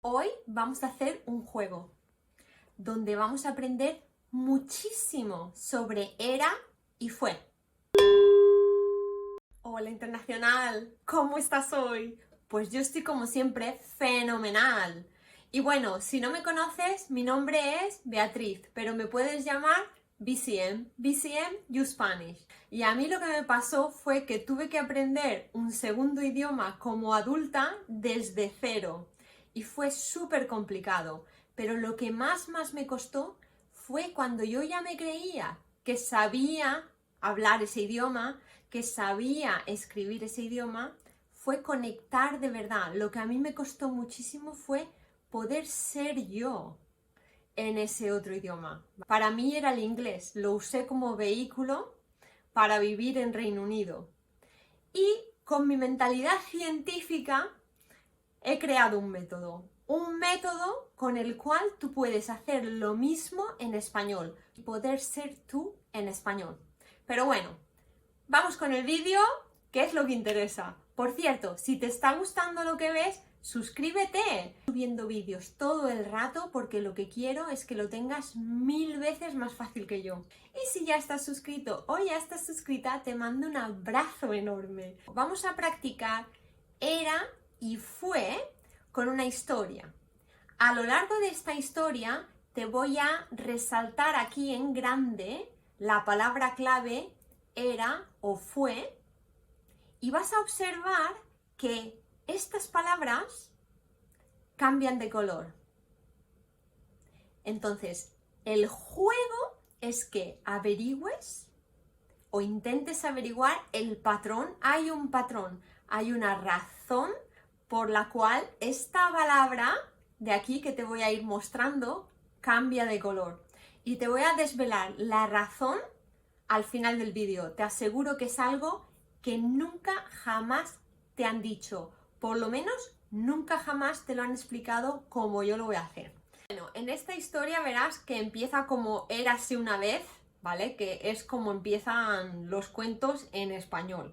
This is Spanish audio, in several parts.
Hoy vamos a hacer un juego donde vamos a aprender muchísimo sobre era y fue. Hola internacional, ¿cómo estás hoy? Pues yo estoy como siempre fenomenal. Y bueno, si no me conoces, mi nombre es Beatriz, pero me puedes llamar BCM, BCM You Spanish. Y a mí lo que me pasó fue que tuve que aprender un segundo idioma como adulta desde cero. Y fue súper complicado. Pero lo que más me costó fue cuando yo ya me creía que sabía hablar ese idioma, que sabía escribir ese idioma, fue conectar de verdad. Lo que a mí me costó muchísimo fue poder ser yo en ese otro idioma. Para mí era el inglés, lo usé como vehículo para vivir en Reino Unido. Y con mi mentalidad científica he creado un método con el cual tú puedes hacer lo mismo en español y poder ser tú en español. Pero bueno, vamos con el vídeo, que es lo que interesa. Por cierto, si te está gustando lo que ves, suscríbete. Estoy subiendo vídeos todo el rato porque lo que quiero es que lo tengas 1000 veces más fácil que yo. Y si ya estás suscrito o ya estás suscrita, te mando un abrazo enorme. Vamos a practicar era y fue con una historia. A lo largo de esta historia te voy a resaltar aquí en grande la palabra clave era o fue, y vas a observar que estas palabras cambian de color. Entonces, el juego es que averigües o intentes averiguar el patrón. Hay un patrón, hay una razón por la cual esta palabra de aquí que te voy a ir mostrando cambia de color. Y te voy a desvelar la razón al final del vídeo. Te aseguro que es algo que nunca jamás te han dicho. Por lo menos nunca jamás te lo han explicado como yo lo voy a hacer. Bueno, en esta historia verás que empieza como érase una vez, ¿vale? Que es como empiezan los cuentos en español.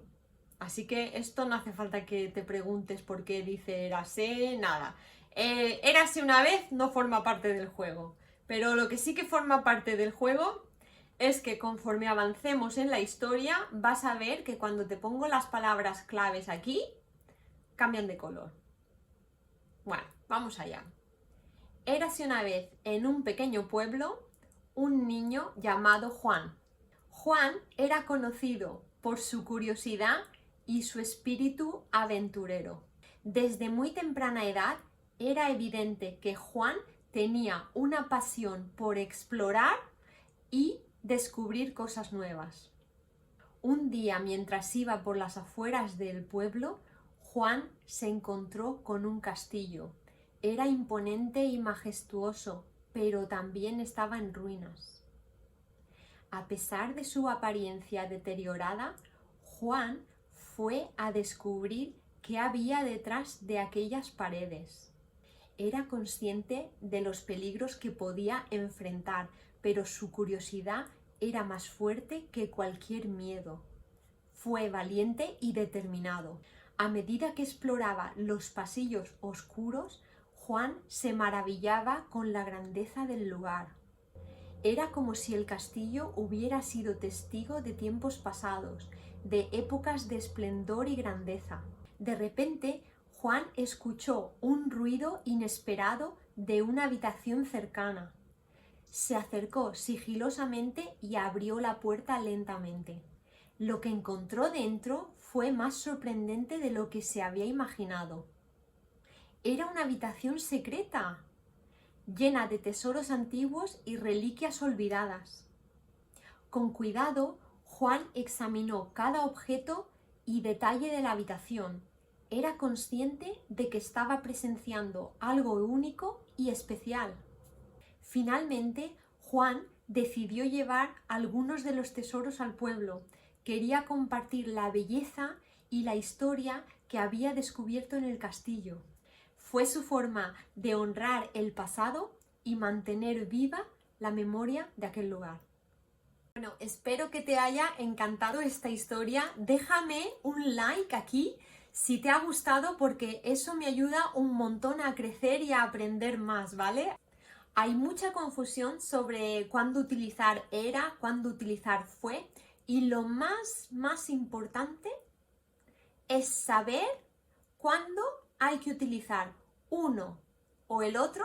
Así que esto no hace falta que te preguntes por qué dice érase, nada. Érase una vez no forma parte del juego. Pero lo que sí que forma parte del juego es que conforme avancemos en la historia vas a ver que cuando te pongo las palabras claves aquí, cambian de color. Bueno, vamos allá. Érase una vez en un pequeño pueblo un niño llamado Juan. Juan era conocido por su curiosidad y su espíritu aventurero. Desde muy temprana edad era evidente que Juan tenía una pasión por explorar y descubrir cosas nuevas. Un día, mientras iba por las afueras del pueblo, Juan se encontró con un castillo. Era imponente y majestuoso, pero también estaba en ruinas. A pesar de su apariencia deteriorada, Juan fue a descubrir qué había detrás de aquellas paredes. Era consciente de los peligros que podía enfrentar, pero su curiosidad era más fuerte que cualquier miedo. Fue valiente y determinado. A medida que exploraba los pasillos oscuros, Juan se maravillaba con la grandeza del lugar. Era como si el castillo hubiera sido testigo de tiempos pasados, de épocas de esplendor y grandeza. De repente, Juan escuchó un ruido inesperado de una habitación cercana. Se acercó sigilosamente y abrió la puerta lentamente. Lo que encontró dentro fue más sorprendente de lo que se había imaginado. Era una habitación secreta, llena de tesoros antiguos y reliquias olvidadas. Con cuidado, Juan examinó cada objeto y detalle de la habitación. Era consciente de que estaba presenciando algo único y especial. Finalmente, Juan decidió llevar algunos de los tesoros al pueblo. Quería compartir la belleza y la historia que había descubierto en el castillo. Fue su forma de honrar el pasado y mantener viva la memoria de aquel lugar. Bueno, espero que te haya encantado esta historia. Déjame un like aquí si te ha gustado, porque eso me ayuda un montón a crecer y a aprender más, ¿vale? Hay mucha confusión sobre cuándo utilizar era, cuándo utilizar fue, y lo más importante es saber cuándo hay que utilizar uno o el otro,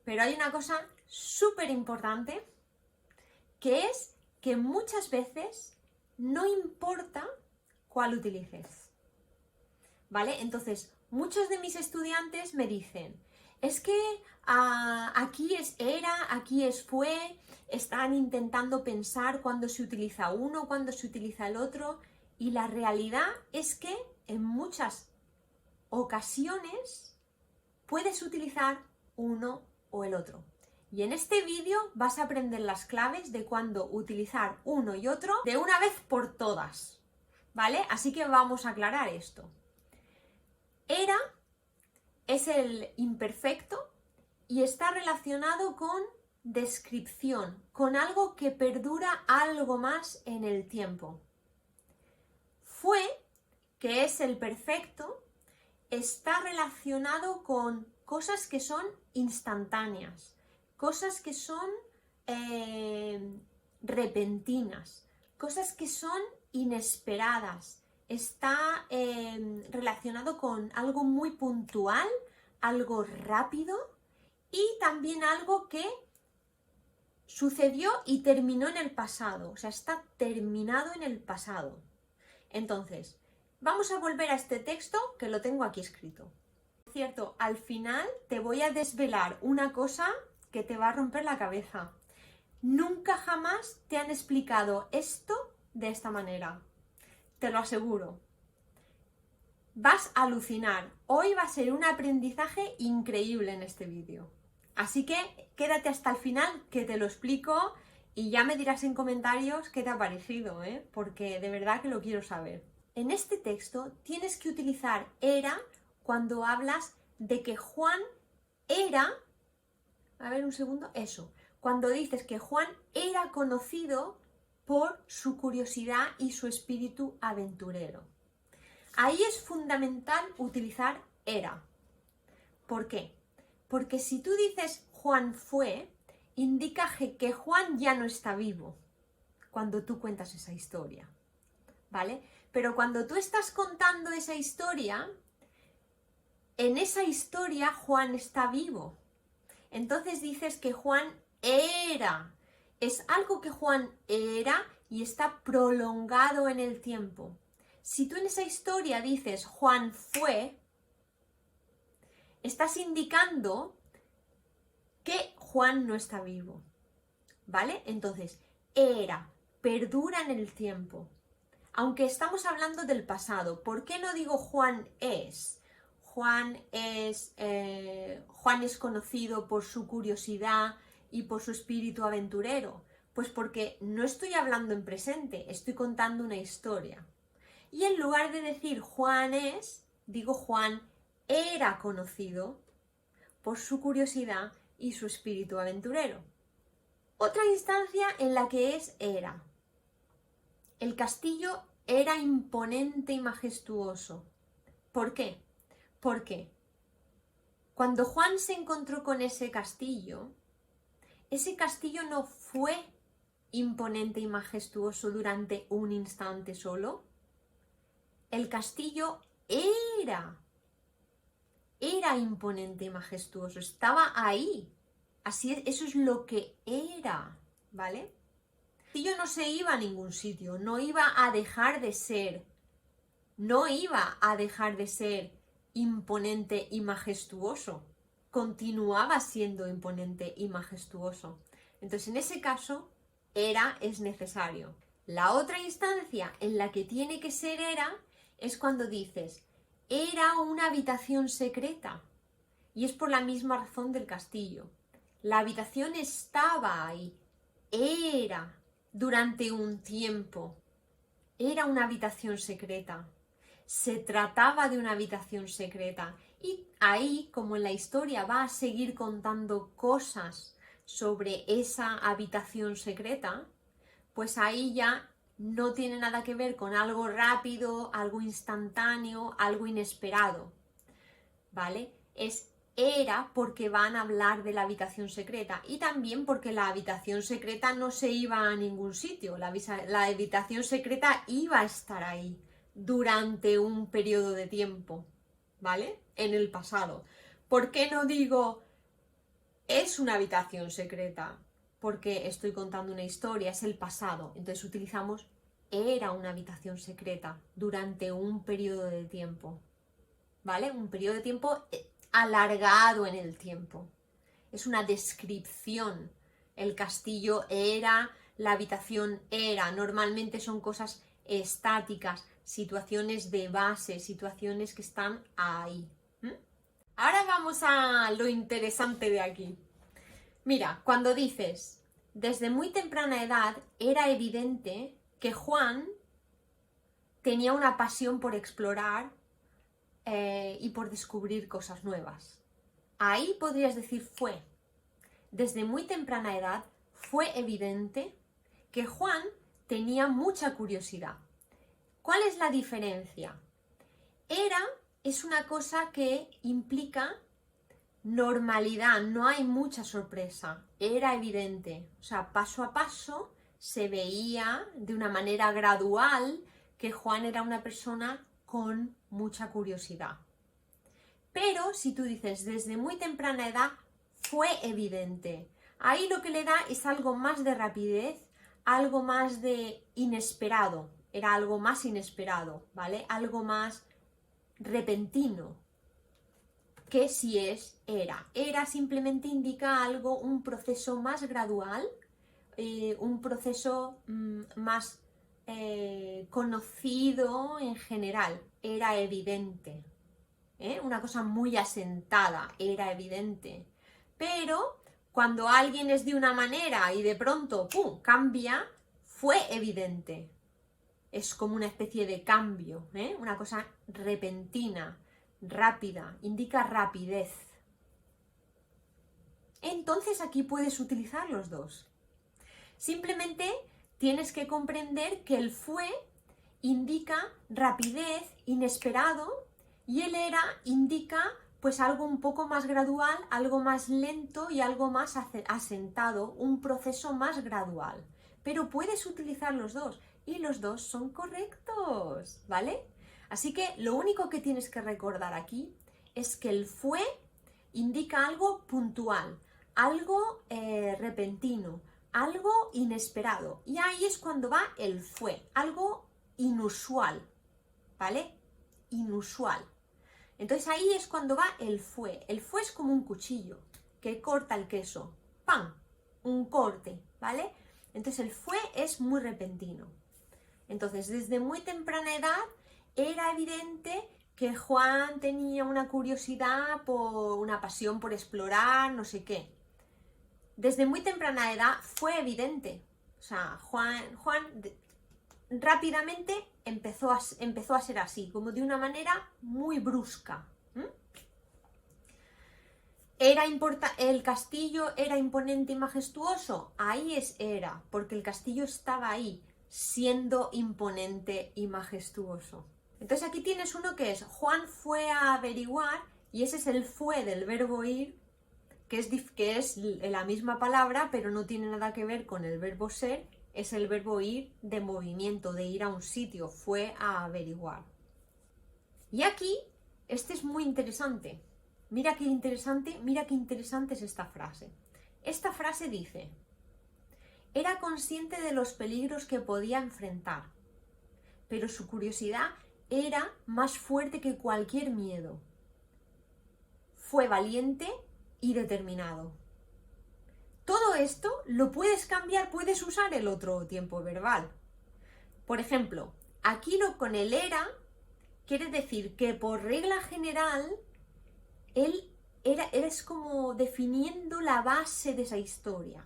pero hay una cosa súper importante, que es que muchas veces no importa cuál utilices, ¿vale? Entonces, muchos de mis estudiantes me dicen, es que aquí es era, aquí es fue, están intentando pensar cuándo se utiliza uno, cuándo se utiliza el otro, y la realidad es que en muchas ocasiones puedes utilizar uno o el otro. Y en este vídeo vas a aprender las claves de cuándo utilizar uno y otro de una vez por todas, ¿vale? Así que vamos a aclarar esto. Era es el imperfecto y está relacionado con descripción, con algo que perdura algo más en el tiempo. Fue, que es el perfecto, está relacionado con cosas que son instantáneas, cosas que son repentinas, cosas que son inesperadas. Está relacionado con algo muy puntual, algo rápido y también algo que sucedió y terminó en el pasado, o sea, está terminado en el pasado. Entonces, vamos a volver a este texto que lo tengo aquí escrito. Por cierto, al final te voy a desvelar una cosa que te va a romper la cabeza. Nunca jamás te han explicado esto de esta manera. Te lo aseguro. Vas a alucinar. Hoy va a ser un aprendizaje increíble en este vídeo. Así que quédate hasta el final que te lo explico y ya me dirás en comentarios qué te ha parecido, porque de verdad que lo quiero saber. En este texto tienes que utilizar era cuando hablas de que Juan era... A ver, un segundo. Eso. Cuando dices que Juan era conocido por su curiosidad y su espíritu aventurero. Ahí es fundamental utilizar era. ¿Por qué? Porque si tú dices Juan fue, indica que Juan ya no está vivo cuando tú cuentas esa historia, ¿vale? Pero cuando tú estás contando esa historia, en esa historia Juan está vivo. Entonces dices que Juan era. Es algo que Juan era y está prolongado en el tiempo. Si tú en esa historia dices Juan fue, estás indicando que Juan no está vivo, ¿vale? Entonces, era, perdura en el tiempo. Aunque estamos hablando del pasado, ¿por qué no digo Juan es? Juan es conocido por su curiosidad y por su espíritu aventurero. Pues porque no estoy hablando en presente, estoy contando una historia. Y en lugar de decir Juan es, digo Juan era conocido por su curiosidad y su espíritu aventurero. Otra instancia en la que es era. El castillo era imponente y majestuoso. ¿Por qué? Porque cuando Juan se encontró con ese castillo no fue imponente y majestuoso durante un instante solo. El castillo era imponente y majestuoso, estaba ahí. Así es, eso es lo que era, ¿vale? El castillo no se iba a ningún sitio, no iba a dejar de ser imponente y majestuoso. Continuaba siendo imponente y majestuoso. Entonces, en ese caso, era es necesario. La otra instancia en la que tiene que ser era es cuando dices era una habitación secreta. Y es por la misma razón del castillo. La habitación estaba ahí. Era durante un tiempo. Era una habitación secreta. Se trataba de una habitación secreta. Y ahí, como en la historia va a seguir contando cosas sobre esa habitación secreta, pues ahí ya no tiene nada que ver con algo rápido, algo instantáneo, algo inesperado, ¿vale? Era porque van a hablar de la habitación secreta y también porque la habitación secreta no se iba a ningún sitio, la habitación secreta iba a estar ahí durante un periodo de tiempo, ¿vale? En el pasado. ¿Por qué no digo es una habitación secreta? Porque estoy contando una historia, es el pasado. Entonces utilizamos era una habitación secreta durante un periodo de tiempo, ¿vale? Un periodo de tiempo alargado en el tiempo. Es una descripción. El castillo era, la habitación era. Normalmente son cosas estáticas, situaciones de base, situaciones que están ahí. Ahora vamos a lo interesante de aquí. Mira, cuando dices, desde muy temprana edad era evidente que Juan tenía una pasión por explorar y por descubrir cosas nuevas. Ahí podrías decir fue. Desde muy temprana edad fue evidente que Juan tenía mucha curiosidad. ¿Cuál es la diferencia? Era es una cosa que implica normalidad, no hay mucha sorpresa, era evidente, o sea, paso a paso se veía de una manera gradual que Juan era una persona con mucha curiosidad. Pero si tú dices desde muy temprana edad fue evidente, ahí lo que le da es algo más de rapidez, algo más de inesperado, era algo más inesperado, ¿vale? Algo más repentino. Que si era. Era simplemente indica algo, un proceso más gradual, un proceso más conocido en general. Era evidente. Una cosa muy asentada, era evidente. Pero cuando alguien es de una manera y de pronto ¡pum!, cambia, fue evidente. Es como una especie de cambio, una cosa repentina, rápida, indica rapidez. Entonces aquí puedes utilizar los dos. Simplemente tienes que comprender que el fue indica rapidez, inesperado, y el era indica pues algo un poco más gradual, algo más lento y algo más asentado, un proceso más gradual. Pero puedes utilizar los dos y los dos son correctos, ¿vale? Así que lo único que tienes que recordar aquí es que el fue indica algo puntual, algo repentino, algo inesperado. Y ahí es cuando va el fue, algo inusual, ¿vale? Inusual. Entonces ahí es cuando va el fue. El fue es como un cuchillo que corta el queso. ¡Pam! Un corte, ¿vale? Entonces el fue es muy repentino. Entonces desde muy temprana edad era evidente que Juan tenía una curiosidad, una pasión por explorar, no sé qué. Desde muy temprana edad fue evidente. O sea, Juan rápidamente empezó a ser así, como de una manera muy brusca. ¿El castillo era imponente y majestuoso? Ahí era, porque el castillo estaba ahí, siendo imponente y majestuoso. Entonces aquí tienes uno que es Juan fue a averiguar, y ese es el fue del verbo ir, que es la misma palabra, pero no tiene nada que ver con el verbo ser. Es el verbo ir de movimiento, de ir a un sitio, fue a averiguar. Y aquí, este es muy interesante. Mira qué interesante es esta frase. Esta frase dice, era consciente de los peligros que podía enfrentar, pero su curiosidad era más fuerte que cualquier miedo. Fue valiente y determinado. Todo esto lo puedes cambiar, puedes usar el otro tiempo verbal. Por ejemplo, aquí con el era quiere decir que por regla general él es como definiendo la base de esa historia.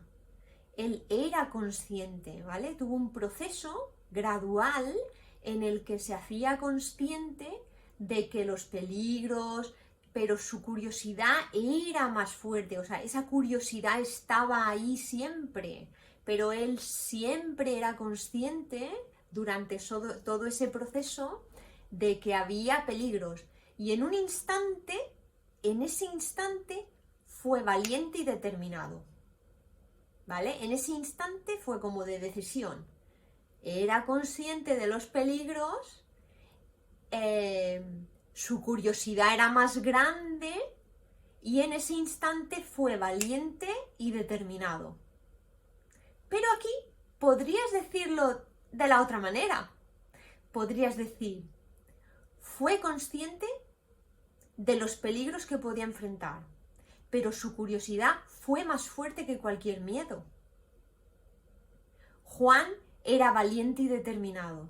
Él era consciente, ¿vale? Tuvo un proceso gradual en el que se hacía consciente de que los peligros, pero su curiosidad era más fuerte, o sea, esa curiosidad estaba ahí siempre, pero él siempre era consciente, durante todo ese proceso de que había peligros. Y en ese instante, fue valiente y determinado. ¿Vale? En ese instante fue como de decisión. Era consciente de los peligros, su curiosidad era más grande y en ese instante fue valiente y determinado. Pero aquí podrías decirlo de la otra manera. Podrías decir, fue consciente de los peligros que podía enfrentar, pero su curiosidad fue más fuerte que cualquier miedo. Juan era valiente y determinado.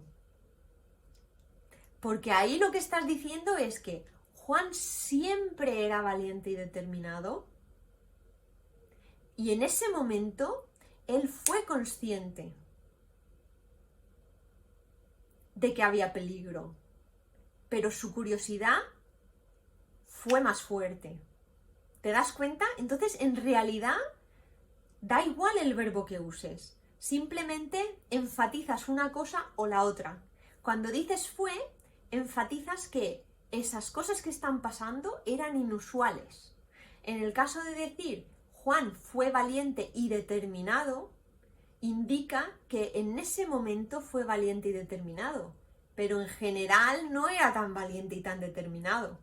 Porque ahí lo que estás diciendo es que Juan siempre era valiente y determinado. Y en ese momento, él fue consciente de que había peligro. Pero su curiosidad fue más fuerte. ¿Te das cuenta? Entonces, en realidad, da igual el verbo que uses. Simplemente enfatizas una cosa o la otra. Cuando dices fue, enfatizas que esas cosas que están pasando eran inusuales. En el caso de decir Juan fue valiente y determinado, indica que en ese momento fue valiente y determinado, pero en general no era tan valiente y tan determinado.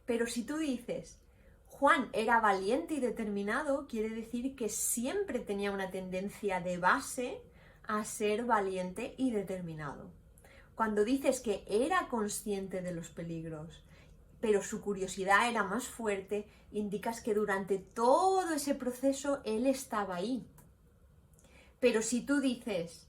Pero si tú dices Juan era valiente y determinado, quiere decir que siempre tenía una tendencia de base a ser valiente y determinado. Cuando dices que era consciente de los peligros, pero su curiosidad era más fuerte, indicas que durante todo ese proceso él estaba ahí. Pero si tú dices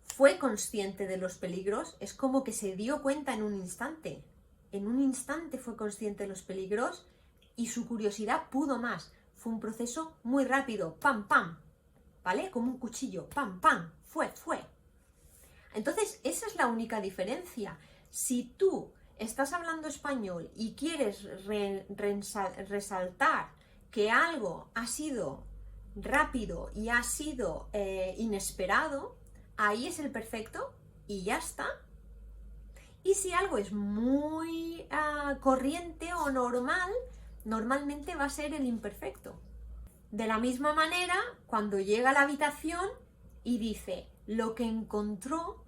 fue consciente de los peligros, es como que se dio cuenta en un instante. En un instante fue consciente de los peligros y su curiosidad pudo más. Fue un proceso muy rápido, pam, pam, ¿vale? Como un cuchillo, pam, pam, fue. Entonces, esa es la única diferencia. Si tú estás hablando español y quieres resaltar que algo ha sido rápido y ha sido inesperado, ahí es el perfecto y ya está. Y si algo es muy corriente o normal, normalmente va a ser el imperfecto. De la misma manera, cuando llega a la habitación y dice lo que encontró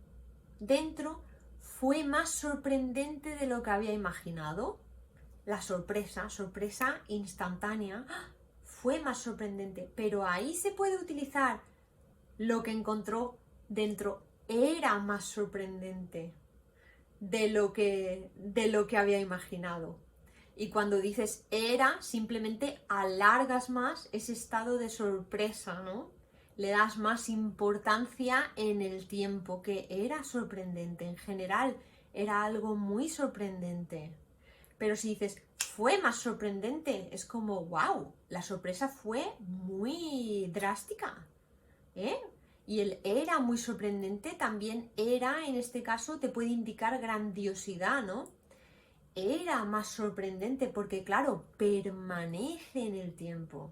dentro fue más sorprendente de lo que había imaginado. La sorpresa instantánea, fue más sorprendente. Pero ahí se puede utilizar lo que encontró dentro era más sorprendente de lo que había imaginado. Y cuando dices era, simplemente alargas más ese estado de sorpresa, ¿no? Le das más importancia en el tiempo, que era sorprendente. En general, era algo muy sorprendente. Pero si dices fue más sorprendente, es como wow, la sorpresa fue muy drástica, ¿eh? Y el era muy sorprendente también era, en este caso, te puede indicar grandiosidad, ¿no? Era más sorprendente porque, claro, permanece en el tiempo.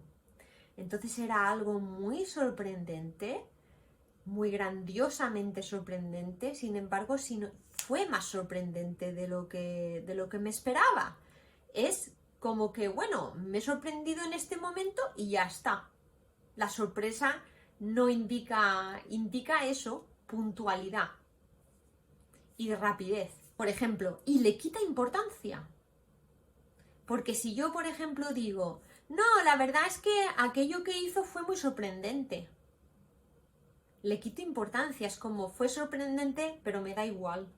Entonces era algo muy sorprendente, muy grandiosamente sorprendente, sin embargo, fue más sorprendente de lo que me esperaba. Es como que, bueno, me he sorprendido en este momento y ya está. La sorpresa no indica eso, puntualidad y rapidez. Por ejemplo, y le quita importancia. Porque si yo, por ejemplo, digo, no, la verdad es que aquello que hizo fue muy sorprendente, le quito importancia, es como fue sorprendente, pero me da igual.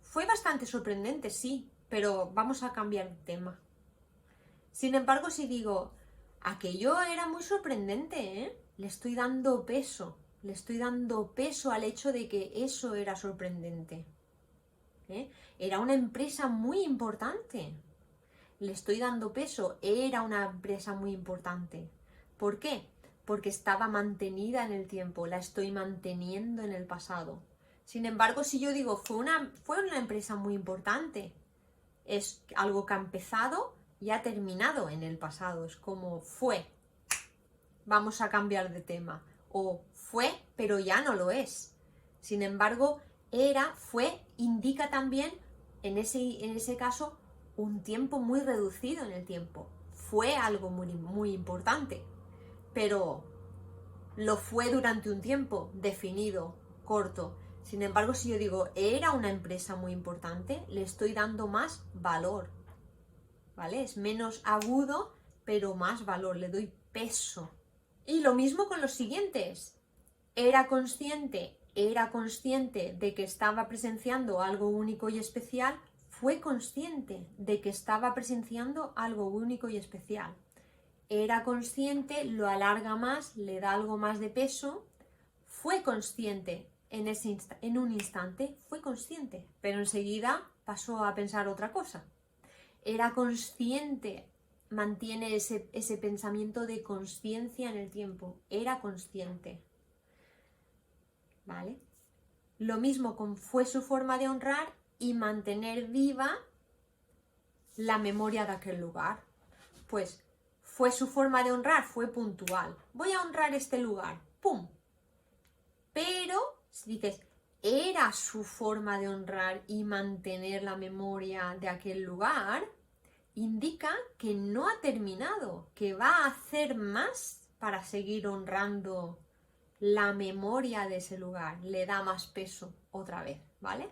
Fue bastante sorprendente, sí, pero vamos a cambiar de tema. Sin embargo, si digo, aquello era muy sorprendente, ¿eh? Le estoy dando peso al hecho de que eso era sorprendente. Era una empresa muy importante. Le estoy dando peso, era una empresa muy importante. ¿Por qué? Porque estaba mantenida en el tiempo, la estoy manteniendo en el pasado. Sin embargo, si yo digo fue una empresa muy importante, es algo que ha empezado y ha terminado en el pasado, es como fue. Vamos a cambiar de tema. o fue, pero ya no lo es. Sin embargo, era, fue, indica también, en ese caso, un tiempo muy reducido en el tiempo. Fue algo muy importante, pero lo fue durante un tiempo definido, corto. Sin embargo, si yo digo, era una empresa muy importante, le estoy dando más valor, ¿vale? Es menos agudo, pero más valor, le doy peso. Y lo mismo con los siguientes. Era consciente de que estaba presenciando algo único y especial, fue consciente de que estaba presenciando algo único y especial. Era consciente, lo alarga más, le da algo más de peso, fue consciente en un instante, fue consciente, pero enseguida pasó a pensar otra cosa. Era consciente, mantiene ese pensamiento de conciencia en el tiempo, era consciente. ¿Vale? Lo mismo con fue su forma de honrar y mantener viva la memoria de aquel lugar. Pues fue su forma de honrar, fue puntual. Voy a honrar este lugar, ¡pum! Pero si dices, era su forma de honrar y mantener la memoria de aquel lugar, indica que no ha terminado, que va a hacer más para seguir honrando la memoria de ese lugar, le da más peso otra vez, ¿vale?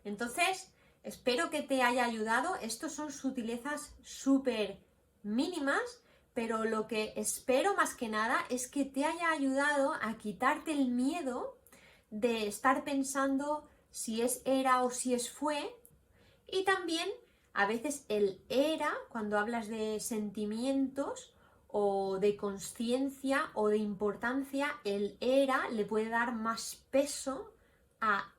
Entonces, espero que te haya ayudado. Estos son sutilezas súper mínimas, pero lo que espero más que nada es que te haya ayudado a quitarte el miedo de estar pensando si es era o si es fue. Y también a veces el era, cuando hablas de sentimientos o de conciencia o de importancia, el era le puede dar más peso a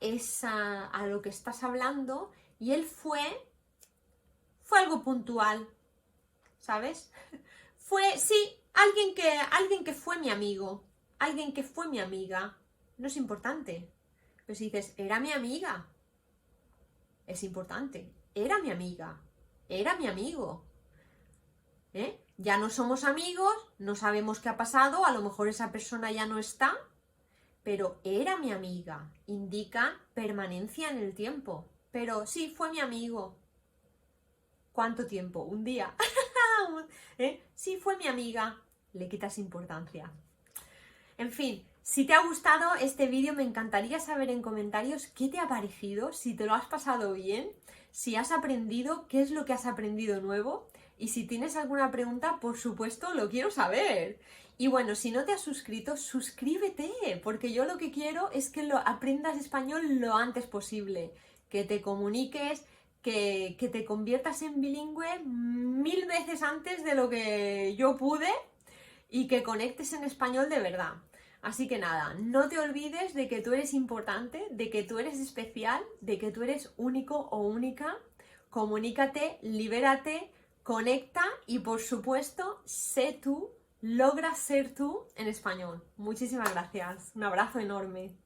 lo que estás hablando, y el fue algo puntual, ¿sabes? Fue, sí, alguien que fue mi amigo, alguien que fue mi amiga, no es importante. Pero si dices, era mi amiga, es importante. Era mi amiga, era mi amigo. Ya no somos amigos, no sabemos qué ha pasado, a lo mejor esa persona ya no está, pero era mi amiga, indica permanencia en el tiempo. Pero sí, fue mi amigo. ¿Cuánto tiempo? ¿Un día? Sí, fue mi amiga. Le quitas importancia. En fin, si te ha gustado este vídeo, me encantaría saber en comentarios qué te ha parecido, si te lo has pasado bien, si has aprendido, qué es lo que has aprendido nuevo. Y si tienes alguna pregunta, por supuesto, lo quiero saber. Y bueno, si no te has suscrito, suscríbete, porque yo lo que quiero es que aprendas español lo antes posible, que te comuniques, que te conviertas en bilingüe 1000 veces antes de lo que yo pude y que conectes en español de verdad. Así que nada, no te olvides de que tú eres importante, de que tú eres especial, de que tú eres único o única. Comunícate, libérate, conecta y por supuesto, sé tú, logra ser tú en español. Muchísimas gracias. Un abrazo enorme.